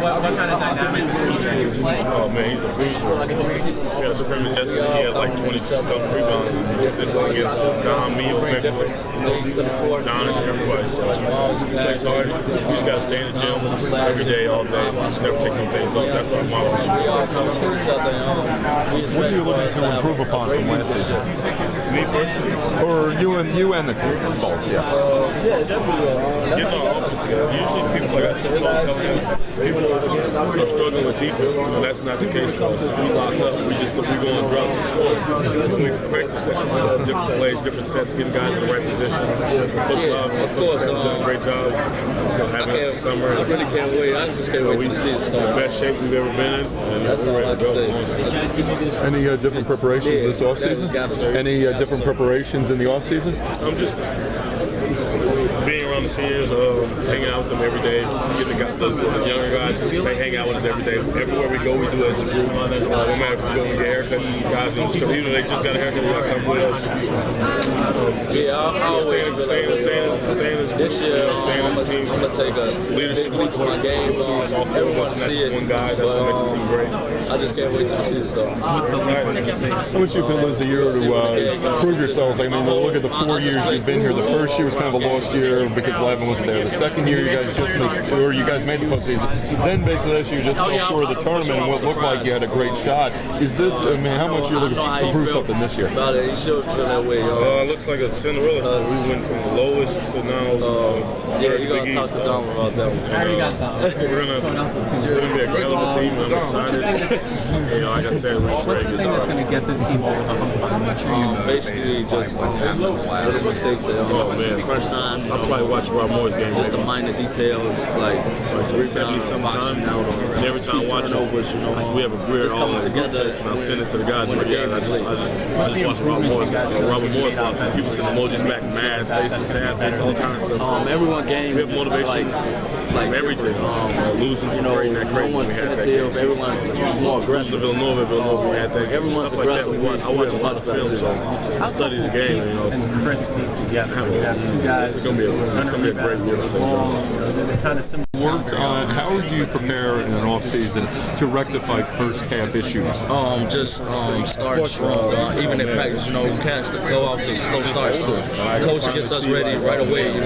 What kind of dynamic is he? Oh man, he's a beast. He had a scrimmage yesterday. He had like 20-something rebounds. This one against Don, me, Don is everybody. So he plays hard. We just gotta stay in the gym every day, all day. Never take no days off. That's our motto. What are you looking to improve upon from last season? Me personally, Or you and the team? Both, yeah. getting our offense together. Usually people, like I said, people are struggling with defense, and that's not the case for us. We lock up, we go on droughts and score. We've corrected that. Different plays, different sets, getting guys in the right position. Coach Love, Coach Steph's done a great job having us this summer. I really can't wait. I just can't wait to see it start. The best shape we've ever been in, and That's all we're I ready can to say. Any different preparations this offseason? Any different preparations in the offseason? I'm just being around the seniors, hanging out with them every day, getting the younger guys, they hang out with us every day. Everywhere we go, we do it as a group. No matter if we go and get a haircut, and guys gonna just come, even though they just got a haircut, they'll come with us. Staying as This year, staying as a team. I'm going to take a Leadership big look at my game. It's all four of us, not just one guy. That's what makes the team great. I just can't wait to see it start. How much do you feel is a year to prove yourselves? I mean, look at the 4 years you've been here. The first year was kind of a lost year because Lavin was there. The second year, you guys made the postseason. Then basically this year, you just fell short of the tournament and what looked like you had a great shot. Is this? I mean, how much are you looking to prove something this year? About it, you should feel that way, It looks like a Cinderella story. We went from the lowest to now. Yeah, you're going to talk to Dom about that one. We're gonna be a great little team. I'm excited. Like I said, we're great. What's going to get this team over the hump? Basically, just little mistakes at crunch time. I'll probably watch Rob Moore's game. Just the minor details, like send me sometime. And every time I watch overs, we have we're all in together, and I send it to the guys. I just watch Rob Moore's game. Robert Moore's lost. People send emojis back, mad faces, sad faces, all kinds of stuff. Everyone game. We have motivation, like everything. Losing to Creighton, that Creighton. Everyone's tentative. Everyone's more aggressive. Villanova, we had that. Everyone's aggressive. I watch a lot of film, so I study the game. And Chris beats together. You have two guys. It's gonna be a great year for St. John's. Worked on how do you prepare in an off season to rectify first half issues? Just start strong. Even in practice, we can't go off to slow starts. Coach gets us ready right away. We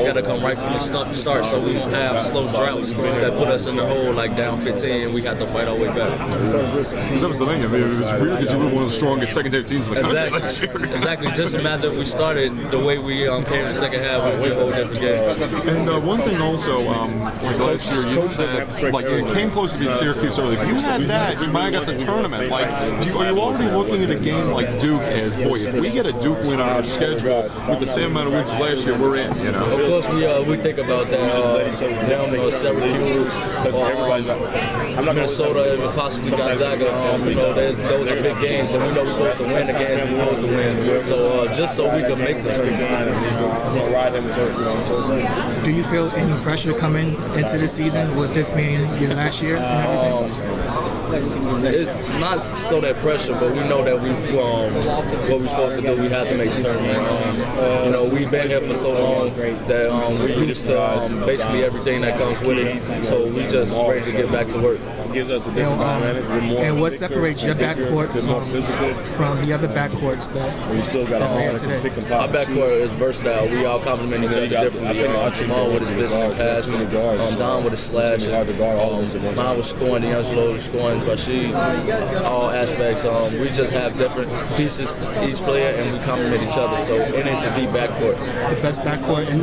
got to come right from the start, so we won't have slow droughts that put us in the hole like down 15, and we got to fight our way back. That was the thing. I mean, it was weird because you were one of the strongest secondary teams in the country last year. Exactly. Just imagine if we started the way we came in the second half, it was a whole different game. And one thing also was last year you had, you came close to beat Syracuse early. If you had that, you might have got the tournament. Are you already looking at a game like Duke as, boy, if we get a Duke win on our schedule with the same amount of wins as last year, we're in, Of course, we think about that. Down to Syracuse, Minnesota, and possibly Gonzaga. Those are big games, and we know we're supposed to win the games we're supposed to win. So just so we can make the tournament. Do you feel any pressure coming into the season with this being your last year and everything? It's not so that pressure, but we know that what we're supposed to do. We have to make the tournament. We've been here for so long that we're used to basically everything that comes with it. So we just ready to get back to work. Gives us a different dynamic. And what separates your backcourt from the other backcourts that are here today? Our backcourt is versatile. We all complement each other differently. Jamal with his vision and passing, Don with his slash, mine was scoring, D'Angelo was scoring, Rashid, all aspects. We just have different pieces, each player, and we complement each other. So, and it's a deep backcourt. The best backcourt in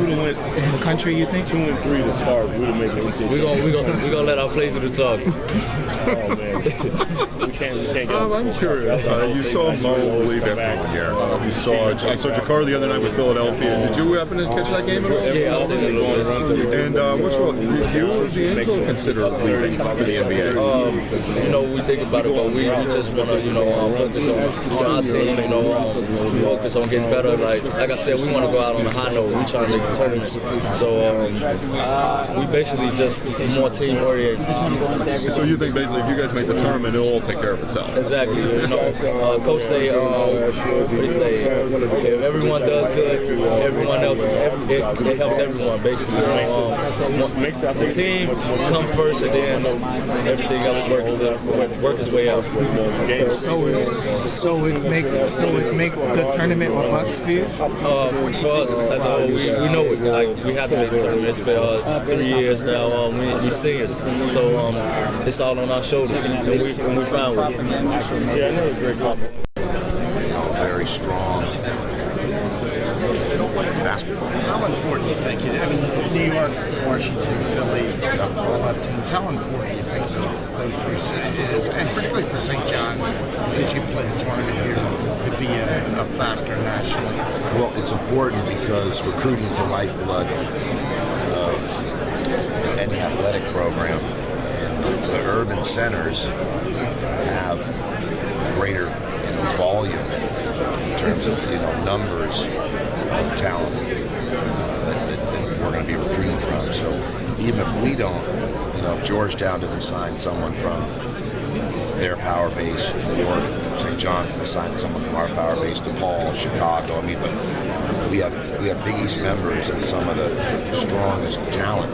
the country, you think? 2 and 3 to start. We would make it. We're gonna let our play do the talk. Oh man, we can't go. I'm curious. You saw Mo leave after 1 year. I saw Jakar the other night with Philadelphia. Did you happen to catch that game at all? Yeah, I'll say that. And what's wrong? Did you or D'Angelo consider leaving for the NBA? We think about it, but we just want to, focus on our team, focus on getting better. Like I said, we want to go out on a high note. We trying to make the tournament. So we basically just more team oriented. So you think basically if you guys make the tournament, it'll all take care care of itself. Exactly. You know, Coach say, what do you say? If everyone does good, everyone else, it helps everyone basically. The team come first, and then everything else work its way out. So it's make the tournament a must for you? For us, as a whole, we know it. Like we have to make the tournament. It's been 3 years now. We seniors, so it's all on our shoulders, and we fine with it. Yeah, I know it's great compliment. Very strong basketball. How important do you think it is? I mean, New York, Washington, Philly, a lot of teams. How important do you think those three cities is? And particularly for St. John's, because you played the tournament here, could be a factor nationally. Well, it's important because recruiting is the lifeblood of any athletic program. And the urban centers have greater volume in terms of numbers of talent that we're going to be recruiting from. So even if we don't, if Georgetown doesn't sign someone from their power base, or St. John's doesn't sign someone from our power base, DePaul, Chicago, but we have Big East members and some of the strongest talent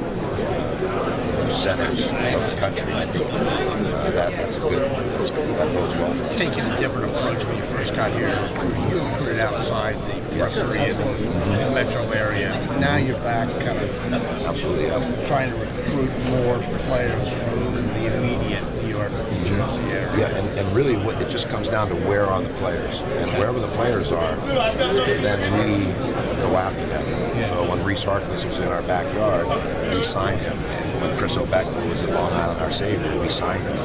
centers of the country. I think that's a good. That bodes well for us. Taking a different approach when you first got here, you recruited outside the area, the metro area. Now you're back, kind of absolutely trying to recruit more players from the immediate New York, New Jersey area. Yeah, and really, it just comes down to where are the players, and wherever the players are, then we go after them. Yeah. So when Reese Harkless was in our backyard, we signed him. When Chris O'Beckman was at Long Island, our savior, we signed him.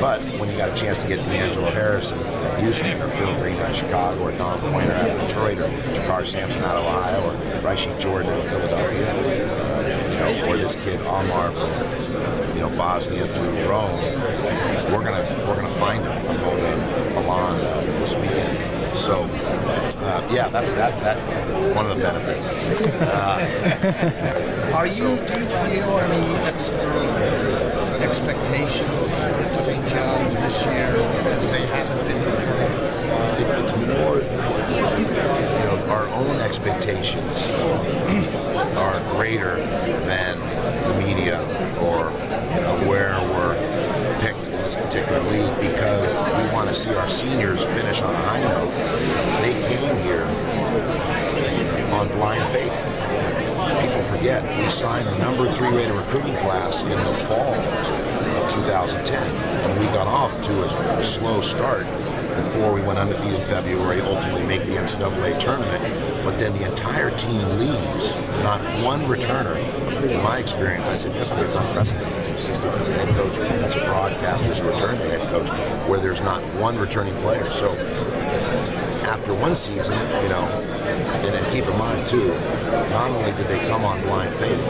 But when you got a chance to get D'Angelo Harris in Houston, or Phil Green out of Chicago, or Don Pointer out of Detroit, or Jakar Sampson out of Ohio, or Rashid Jordan out of Philadelphia, or this kid Amar from Bosnia through Rome, we're gonna find him. I'm going to Milan this weekend. So that's one of the benefits. Do you feel any expectations at St. John's this year that they haven't been returned? It's more, our own expectations are greater than the media or where we're picked in this particular league, because we want to see our seniors finish on a high note. They came here on blind faith. People forget we signed the number 3 rated recruiting class in the fall of 2010, and we got off to a slow start before we went undefeated in February, ultimately make the NCAA tournament. But then the entire team leaves, not one returner. In my experience, I said yesterday, it's unprecedented as an assistant, as a head coach, as a broadcaster, as a return to head coach, where there's not one returning player. So after one season, and then keep in mind too, not only did they come on blind faith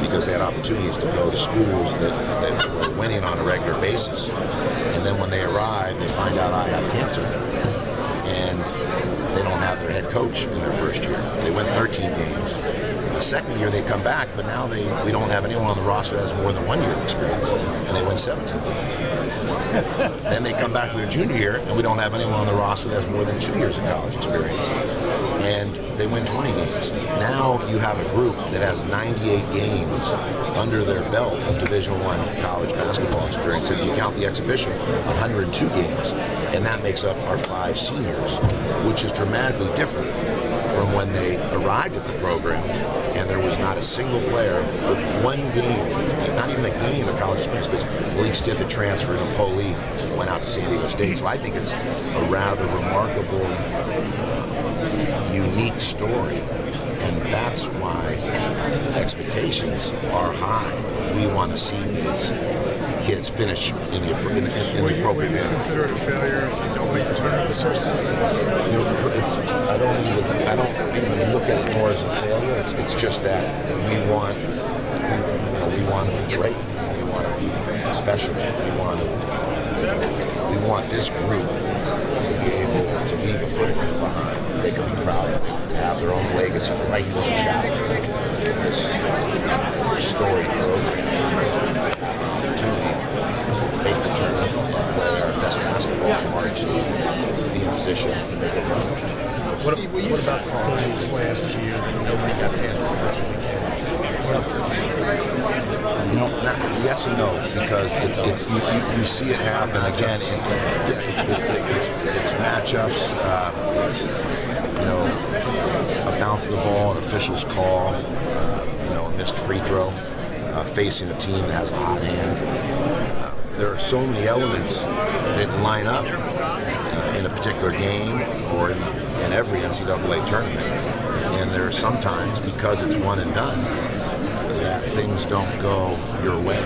because they had opportunities to go to schools that were winning on a regular basis, and then when they arrive, they find out I have cancer, and they don't have their head coach in their first year. They win 13 games. The second year they come back, but now we don't have anyone on the roster that has more than 1 year of experience, and they win 17 games. Then they come back for their junior year, and we don't have anyone on the roster that has more than 2 years of college experience, and they win 20 games. Now you have a group that has 98 games under their belt of Division I college basketball experience. If you count the exhibition, 102 games, and that makes up our 5 seniors, which is dramatically different from when they arrived at the program, and there was not a single player with 1 game, not even a game of college experience, because Malik Stith had transferred and Poli went out to San Diego State. So I think it's a rather remarkable, unique story, and that's why expectations are high. We want to see these kids finish in the appropriate Would you consider it a failure if you don't make the tournament this year? I don't even look at it more as a failure. It's just that we want to be great. We want to be special. We want this group to be able to leave a footprint behind. They can be proud of it, have their own legacy, write their own chapter in this storied program to make the tournament play our best position to make a run. What about the teams last year that nobody got past the first weekend? Yes and no, because you see it happen again. It's matchups. It's a bounce of the ball, an official's call, a missed free throw, facing a team that has a hot hand. There are so many elements that line up in a particular game or in every NCAA tournament, and there are sometimes, because it's one and done, that things don't go your way,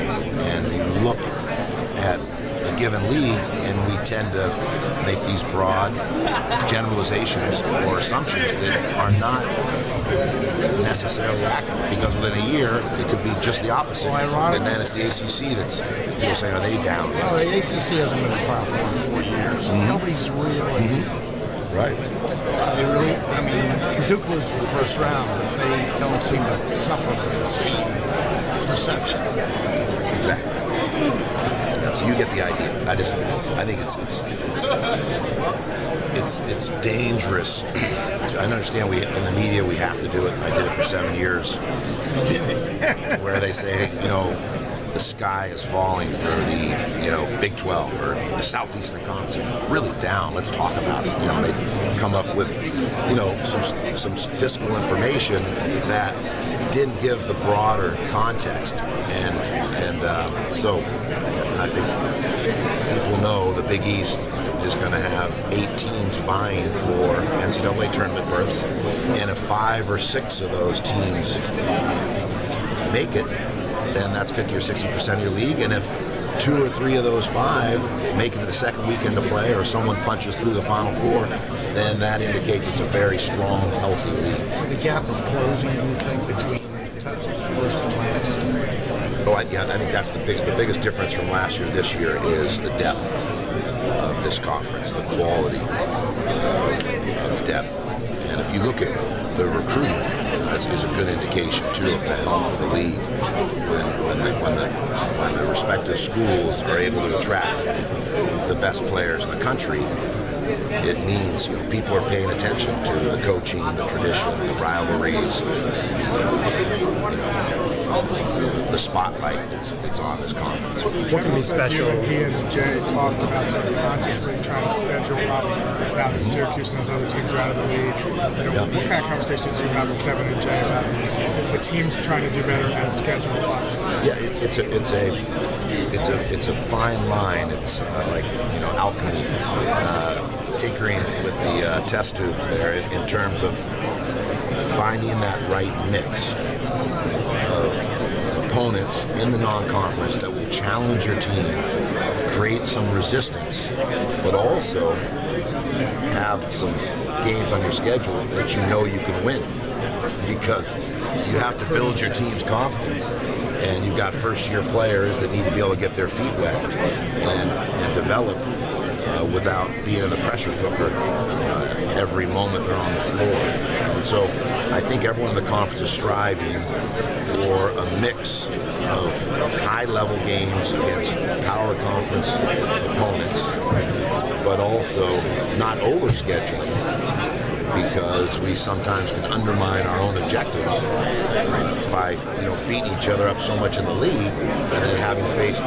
and you look at a given league and we tend to make these broad generalizations or assumptions that are not necessarily accurate, because within a year it could be just the opposite, and then it's the ACC that's people saying, are they down? Well, the ACC hasn't been a Final Four in 4 years. Nobody's really Right. They really, Duke loses the first round, but they don't seem to suffer from the same perception. Exactly. So you get the idea. I think it's dangerous. I understand in the media we have to do it. I did it for 7 years, where they say, the sky is falling for the Big 12 or the Southeastern Conference. It's really down. Let's talk about it. They come up with some statistical information that didn't give the broader context, and so I think people know the Big East is going to have 8 teams vying for NCAA tournament berths, and if 5 or 6 of those teams make it, then that's 50 or 60% of your league. And if 2 or 3 of those 5 make it to the second weekend of play, or someone punches through the Final Four, then that indicates it's a very strong, healthy league. So the gap is closing, do you think, between first and last? I think that's the biggest difference from last year to this year is the depth of this conference, the quality of depth. And if you look at the recruiting, is a good indication too of the health of the league. When the respective schools are able to attract the best players in the country, it means people are paying attention to the coaching, the tradition, the rivalries, the spotlight that's on this conference. What can be special? He and Jay talked about sort of consciously trying to schedule up now that Syracuse and those other teams are out of the league. What kind of conversations do you have with Kevin and Jay about the teams trying to do better and schedule up? Yeah, it's a fine line. It's like alchemy, tinkering with the test tubes there in terms of finding that right mix of opponents in the non-conference that will challenge your team, create some resistance, but also have some games on your schedule that you can win, because you have to build your team's confidence, and you've got first-year players that need to be able to get their feet wet and develop without being in the pressure cooker every moment they're on the floor. And so I think everyone in the conference is striving for a mix of high-level games against power conference opponents, but also not over-scheduling, because we sometimes can undermine our own objectives by beating each other up so much in the league, and then having faced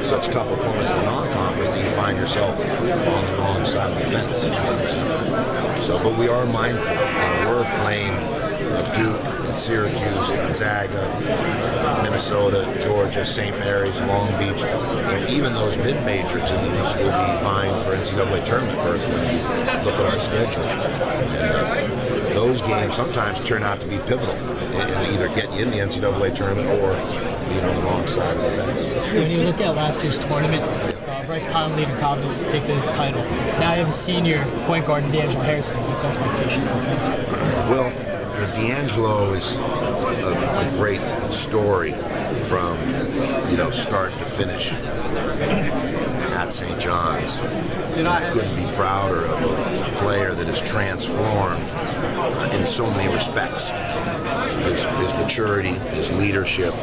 such tough opponents in the non-conference that you find yourself on the wrong side of the fence. So, but we are mindful, and we're playing Duke, Syracuse, Gonzaga, Minnesota, Georgia, St. Mary's, Long Beach, and even those mid-major teams will be vying for NCAA tournament berths when you look at our schedule. And those games sometimes turn out to be pivotal and either get you in the NCAA tournament or on the wrong side of the fence. So when you look at last year's tournament, Bryce Conley leading Providence to take the title. Now you have a senior point guard in D'Angelo Harrison. What's expectations of him? Well, D'Angelo is a great story from start to finish at St. John's. I couldn't be prouder of a player that has transformed in so many respects. His maturity, his leadership,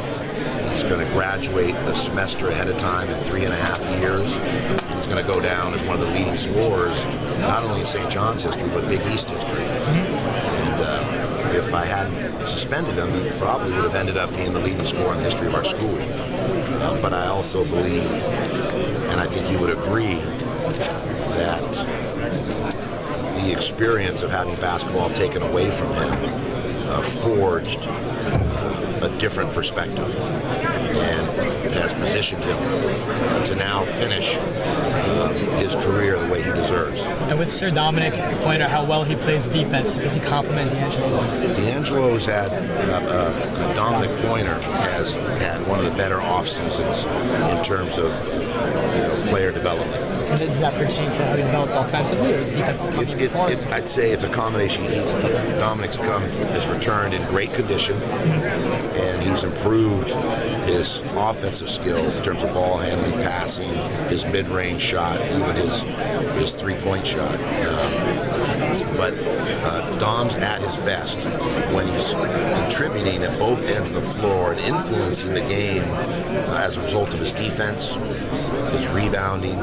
his He's going to graduate a semester ahead of time in 3.5 years. And he's going to go down as one of the leading scorers, not only in St. John's history, but Big East history. And if I hadn't suspended him, he probably would have ended up being the leading scorer in the history of our school. But I also believe, and I think you would agree, that the experience of having basketball taken away from him forged a different perspective and has positioned him to now finish his career the way he deserves. And with Sir Dominic pointing out how well he plays defense, does he compliment D'Angelo? D'Angelo's had, Dominic Pointer has had one of the better off seasons in terms of player development. And does that pertain to how he developed offensively, or his defense is coming I'd say it's a combination. Dominic's has returned in great condition, and he's improved his offensive skills in terms of ball handling, passing, his mid-range shot, even his three-point shot. But Dom's at his best when he's contributing at both ends of the floor and influencing the game as a result of his defense, his rebounding,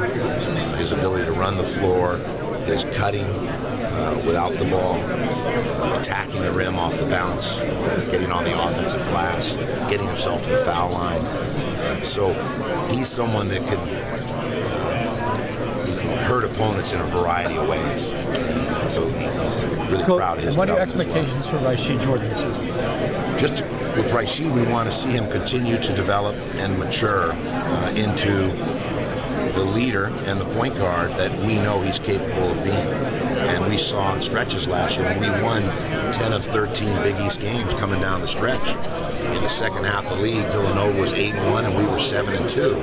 his ability to run the floor, his cutting without the ball, attacking the rim off the bounce, getting on the offensive glass, getting himself to the foul line. So he's someone that can hurt opponents in a variety of ways. So he's really proud of his development. What are your expectations for Rashid Jordan this season? Just with Rashid, we want to see him continue to develop and mature into the leader and the point guard that we know he's capable of being. And we saw in stretches last year when we won 10 of 13 Big East games coming down the stretch. In the second half of the league, Villanova was 8-1 and we were 7-2.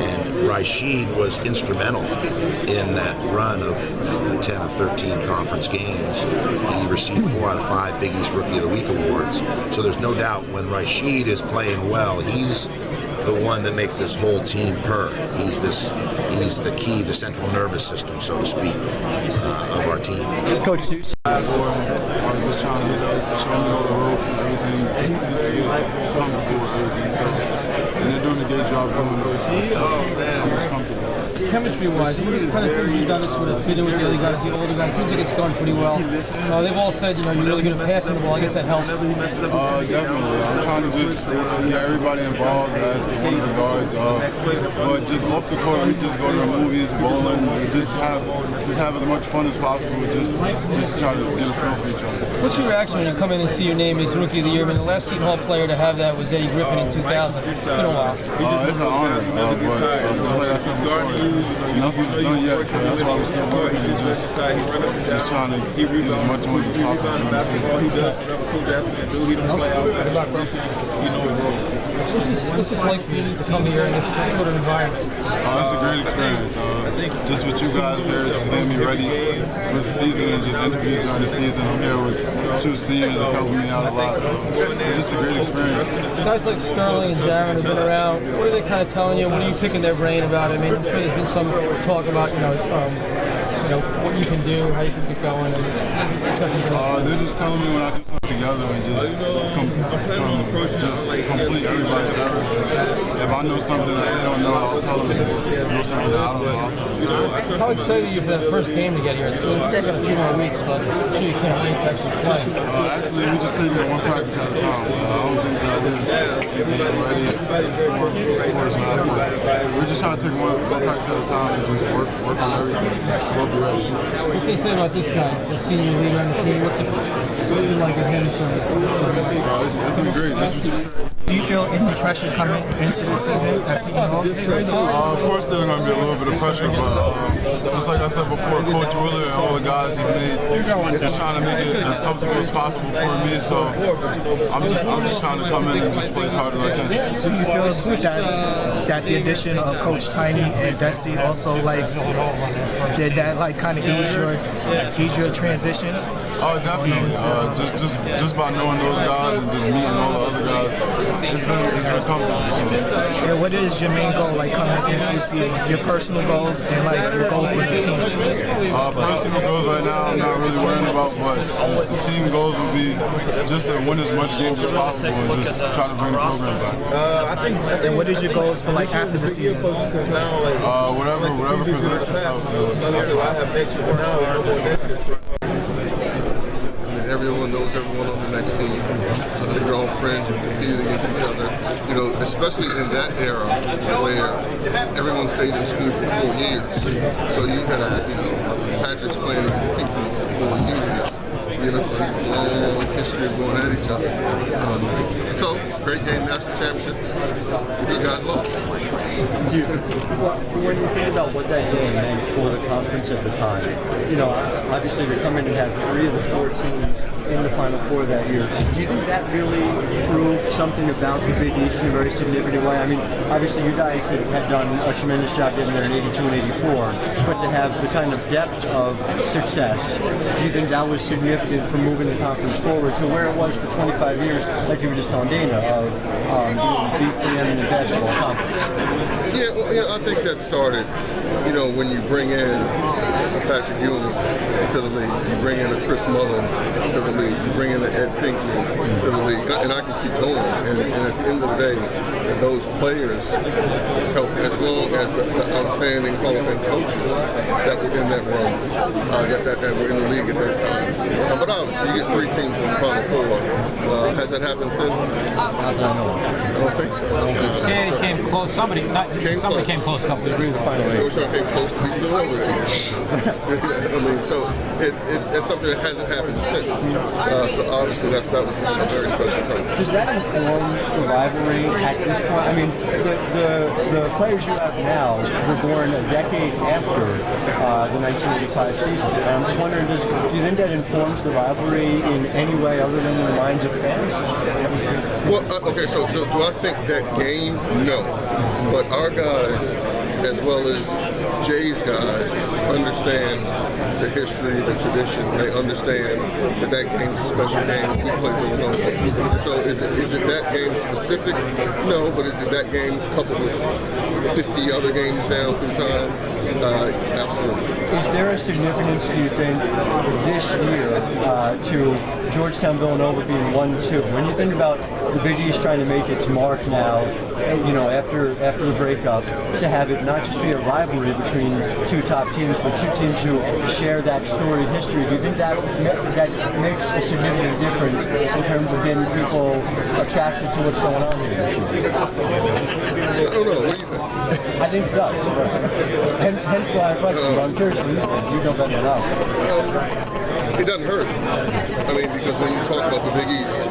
And Rashid was instrumental in that run of 10 of 13 conference games. He received 4 out of 5 Big East Rookie of the Week awards. So there's no doubt when Rashid is playing well, he's the one that makes this whole team purr. He's the key, the central nervous system, so to speak, of our team. Coach, just trying to show me all the ropes and everything, just to get comfortable with everything. So, and they're doing a great job doing those. So I'm just comfortable. Chemistry-wise, what kind of things you've done to sort of fit in with the other guys, the older guys? Seems like it's going pretty well. They've all said, you're really good at passing the ball. I guess that helps. Definitely. I'm trying to just get everybody involved as one of the guards. But just off the court, we just go to the movies, bowling, and just have as much fun as possible. Just to try to get a feel for each other. What's your reaction when you come in and see your name as Rookie of the Year? I mean, the last Seton Hall player to have that was Eddie Griffin in 2000. It's been a while. It's an honor, but just like I said before, nothing's done yet, so that's why we're still working and just trying to get as much money as possible during the season. What's this like for you to come here in this sort of environment? It's a great experience. Just with you guys here, just getting me ready for the season and just interviews during the season. I'm here with 2 seniors that's helping me out a lot, so it's just a great experience. Guys like Sterling and Darren have been around. What are they kind of telling you? What are you picking their brain about? I mean, I'm sure there's been some talk about, what you can do, how you can get going. And they're just telling me when I do something together and just complete everybody's errors. If I know something that they don't know, I'll tell them. If they know something that I don't know, I'll tell them. How excited are you for that first game to get here? So it's taking a few more weeks, but I'm sure you can't wait to actually play. Actually, we're just taking it one practice at a time. I don't think that we're ready for first half, but we're just trying to take one practice at a time and just work on everything. We'll be ready. What can you say about this guy, the senior leader on the team? What's it been like at Henderson? It's been great, just what you said. Do you feel any pressure coming into the season at Seton Hall? Of course there's going to be a little bit of pressure, but just like I said before, Coach Willard and all the guys just trying to make it as comfortable as possible for me, so I'm just trying to come in and just play as hard as I can. Do you feel that the addition of Coach Tiny and Desi also did that kind of ease your transition? Oh, definitely. Just by knowing those guys and just meeting all the other guys, been comfortable. And what is your main goal, like, coming into the season? Your personal goals and, like, your goal for the team? Personal goals right now, I'm not really worrying about, but the team goals would be just to win as much games as possible and just try to bring the program back. And what is your goals for, like, after the season? Whatever presents itself. That's what I everyone knows everyone on the next team. They're all friends. You compete against each other. You know, especially in that era where everyone stayed in school for 4 years. So you had Patrick's playing against people for 4 years. You know, it's a long history of going at each other. So, great game, national championship. You guys lost. When you think about what that game meant for the conference at the time, you know, obviously to come in and have 3 of the 4 teams in the Final Four that year, do you think that really proved something about the Big East in a very significant way? I mean, obviously you guys had done a tremendous job getting there in 82 and 84, but to have the kind of depth of success, do you think that was significant for moving the conference forward to where it was for 25 years, like you were just telling Dana, of the preeminent basketball conference? Yeah, well, I think that started, when you bring in Patrick Ewing to the league, you bring in a Chris Mullin to the league, you bring in an Ed Pinckney to the league, and I can keep going. And at the end of the day, those players help, as long as the outstanding Hall of Fame coaches that were in that room, that were in the league at that time. But obviously, you get 3 teams in the Final Four. Has that happened since? I don't think so. It came close. Somebody came close a couple of years ago. Georgetown came close to beating Villanova. I mean, so it's something that hasn't happened since. So obviously that was a very special time. Does that inform the rivalry at this point? I mean, the players you have now were born a decade after the 1985 season. And I'm just wondering, do you think that informs the rivalry in any way other than in the minds of fans? Well, okay, so do I think that game? No. But our guys, as well as Jay's guys, understand the history, the tradition. They understand that game's a special game. We play Villanova. So is it that game specific? No, but is it that game coupled with 50 other games down through time? Absolutely. Is there a significance, do you think, this year to Georgetown Villanova being 1-2? When you think about the Big East trying to make its mark now, after the breakup, to have it not just be a rivalry between 2 top teams, but 2 teams who share that storied history, do you think that makes a significant difference in terms of getting people attracted to what's going on here? I don't know. What do you think? I think it does. Right? Hence why I question. I'm curious what you think. You know better than I. It doesn't hurt. I mean, because when you talk about the Big East,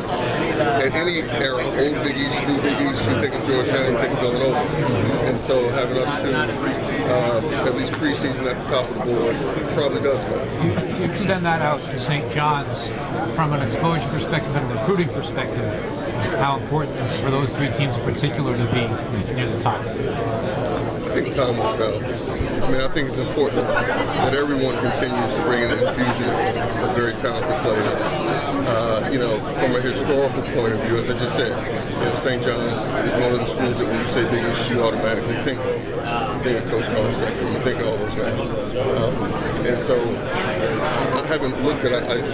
at any era, old Big East, new Big East, you think of Georgetown, you think of Villanova. And so having us 2, at least preseason at the top of the board, probably does matter. You extend that out to St. John's from an exposure perspective and a recruiting perspective. How important is it for those 3 teams in particular to be near the top? I think time will tell. I mean, I think it's important that everyone continues to bring in an infusion of very talented players. From a historical point of view, as I just said, St. John's is one of the schools that when you say Big East, you automatically think of. You think of Coach Carnesecca, you think of all those guys. And so I haven't looked at it.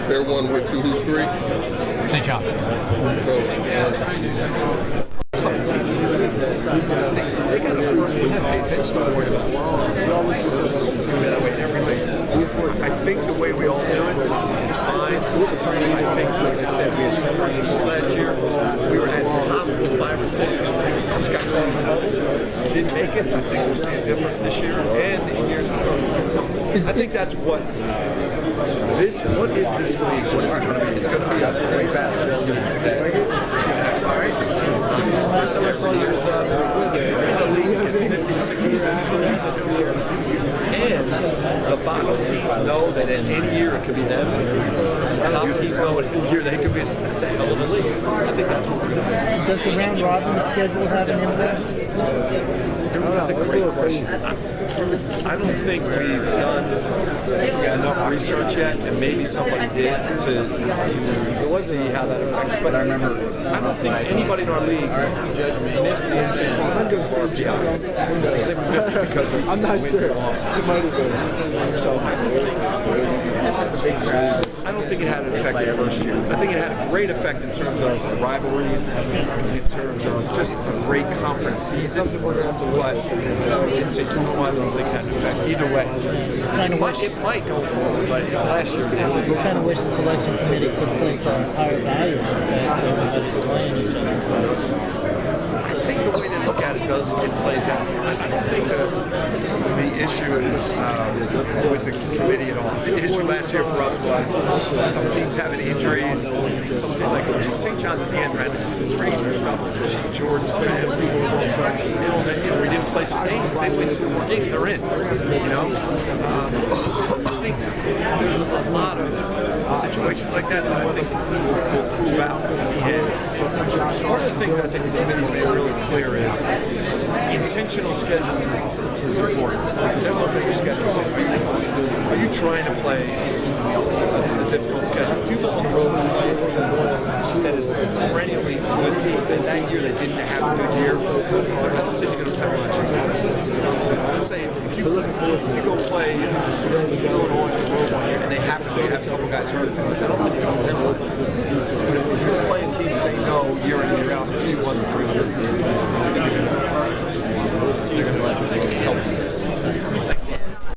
They're 1 with 2. Who's 3? St. John. So, they got a first week paid. They start worrying about it doesn't seem that way everything. I think the way we all do it is fine. I think, like I said, we had 4 games last year. We were at possible 5 or 6. Just got caught in the bubble. Didn't make it. I think we'll see a difference this year and in years to come. I think that's what is this league? What is it going to be? It's going to be a great basketball league. All right, 16. Last time I saw you was in the league against 50, 60, 70 teams. And the bottom teams know that in any year it could be them. The top teams know in any year they could be. That's a hell of a league. I think that's what we're going to do. Does the round robin schedule have an impact? That's a great question. I don't think we've done enough research yet, and maybe somebody did to see how that affects. But I don't think anybody in our league missed the NCAA tournament because of RPIs. They missed it because of wins and losses. So I don't think it had an effect the first year. I think it had a great effect in terms of rivalries, in terms of just a great conference season. But NCAA tournament, I don't think it had an effect either way. It might go forward, but last year it didn't. You kind of wish the selection committee could place a higher value on the fact that everybody's playing each other. I think the way they look at it plays out. I don't think the issue is with the committee at all. The issue last year for us was some teams having injuries. Some teams, like St. John's at the end, ran into some crazy stuff with Chief Jordan's family. We didn't play some games. They win 2 more games, they're in. I think there's a lot of situations like that I think will prove out in the end. One of the things I think the committee's made really clear is intentional scheduling is important. They're looking at your schedule and saying, are you trying to play a difficult schedule? If you go on the road and play a team that is perennially a good team, and that year they didn't have a good year, I don't think you're going to penalize you for it. Let's say if you go play Illinois on the road one year and they happen to have a couple guys hurt, I don't think you're going to penalize you. But if you're playing teams that they know year in and year out, 200, 300, I think they're going to help you.